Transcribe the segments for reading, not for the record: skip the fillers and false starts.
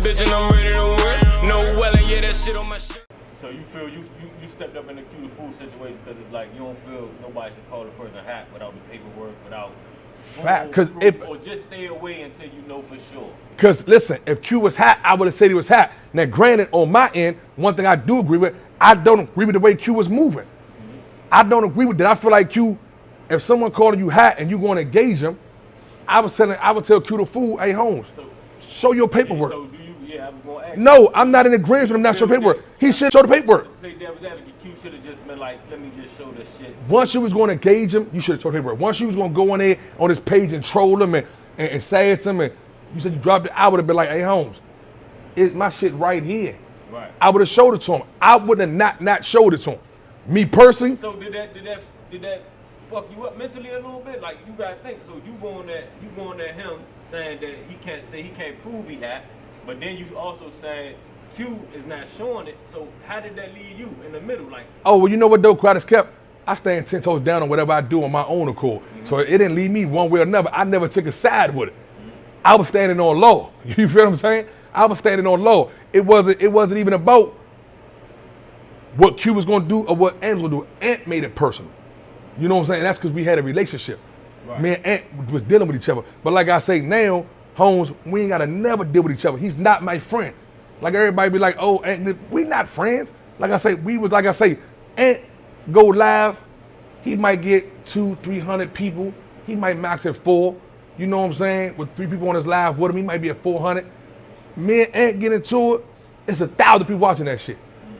bitch and I'm ready to work. No welling, yeah, that shit on my shirt. So you feel you stepped up in the Q the food situation because it's like you don't feel nobody should call a person hack without the paperwork, without fact, because if or just stay away until you know for sure. Because listen, if Q was hacked, I would have said he was hacked. Now, granted, on my end, one thing I do agree with, I don't agree with the way Q was moving. I don't agree with that. I feel like Q, if someone calling you hack and you going to engage them, I would tell Q the fool, hey Holmes, show your paperwork. So do you? Yeah, I was going to ask. No, I'm not in agreement with him not showing paperwork. He should show the paperwork. Play devil's advocate, Q should have just been like, let me just show this shit. Once you was going to engage him, you should have showed the paperwork. Once you was going to go on there on his page and troll him and say it to him, and you said you dropped it, I would have been like, hey Holmes, it's my shit right here. Right. I would have showed it to him. I would have not showed it to him. Me personally. So did that fuck you up mentally a little bit? Like you gotta think. So you going at him saying that he can't prove he had, but then you also saying Q is not showing it. So how did that leave you in the middle? Like, oh well, you know what though, Crowder's kept. I stand 10 toes down on whatever I do on my own accord. So it didn't leave me one way or another. I never took a side with it. I was standing on law. You feel what I'm saying? I was standing on law. It wasn't even about what Q was gonna do or what Ant was gonna do. Ant made it personal. You know what I'm saying? That's because we had a relationship. Right. Me and Ant was dealing with each other. But like I say now, Holmes, we ain't gotta never deal with each other. He's not my friend. Like everybody be like, oh, Ant, we not friends. Like I say, Ant go live, he might get 200-300 people. He might max at 4. You know what I'm saying? With 3 people on his live with him, he might be at 400. Me and Ant get into it, it's 1,000 people watching that shit.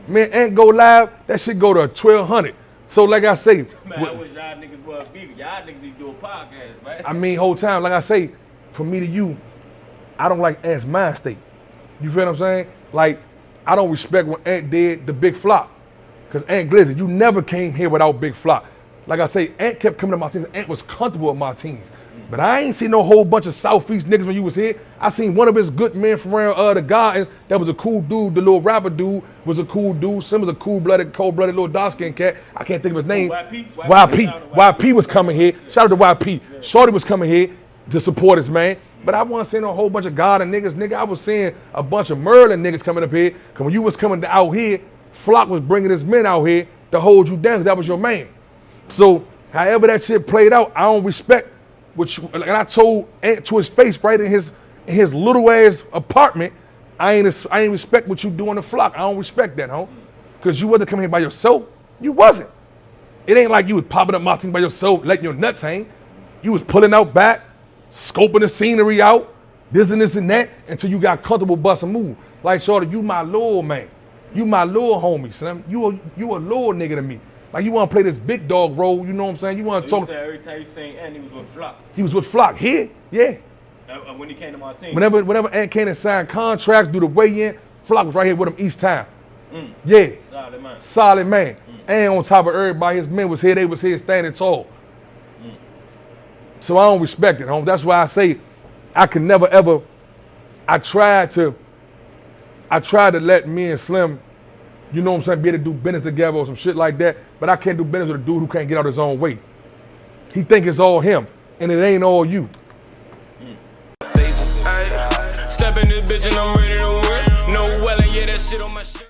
Me and Ant go live, that shit go to 1,200. So like I say, man, I wish y'all niggas was beefy. Y'all niggas need to do a podcast, man. I mean, whole time, like I say, from me to you, I don't like Ant's mind state. You feel what I'm saying? Like, I don't respect what Ant did the big flop. Because Ant Glizzy, you never came here without big flop. Like I say, Ant kept coming to my teams. Ant was comfortable with my teams. But I ain't seen no whole bunch of Southeast niggas when you was here. I seen one of his good men from around the Gardens that was a cool dude. The little rapper dude was a cool dude. Some was a cold-blooded little dark-skinned cat. I can't think of his name. YP was coming here. Shout out to YP. Yeah. Shorty was coming here to support his man. But I wasn't seeing a whole bunch of Garden niggas. Nigga, I was seeing a bunch of Merlin niggas coming up here. Because when you was coming out here, Flock was bringing his men out here to hold you down because that was your man. So however that shit played out, I don't respect. And I told Ant to his face right in his little ass apartment, I ain't respect what you do on the Flock. I don't respect that, huh? Because you wasn't coming here by yourself. You wasn't. It ain't like you was popping up my team by yourself, letting your nuts hang. You was pulling out back, scoping the scenery out, this and that, until you got comfortable BustaMove. Like, shorty, you my little man. You my little homie, son. You a little nigga to me. Like, you want to play this big dog role, you know what I'm saying? You want to talk. Every time you seen Ant, he was with Flock. He was with Flock here, yeah. When he came to my team. Whenever Ant came and signed contracts, do the weigh-in, Flock was right here with him each time. Yeah. Solid man. Solid man. And on top of everybody, his men was here, they was here standing tall. So I don't respect it, home. That's why I say I can never ever, I tried to let me and Slim, you know what I'm saying, be able to do business together or some shit like that, but I can't do business with a dude who can't get out his own way. He think it's all him, and it ain't all you. Step in this bitch and I'm ready to work. No welling, yeah, that shit on my shirt.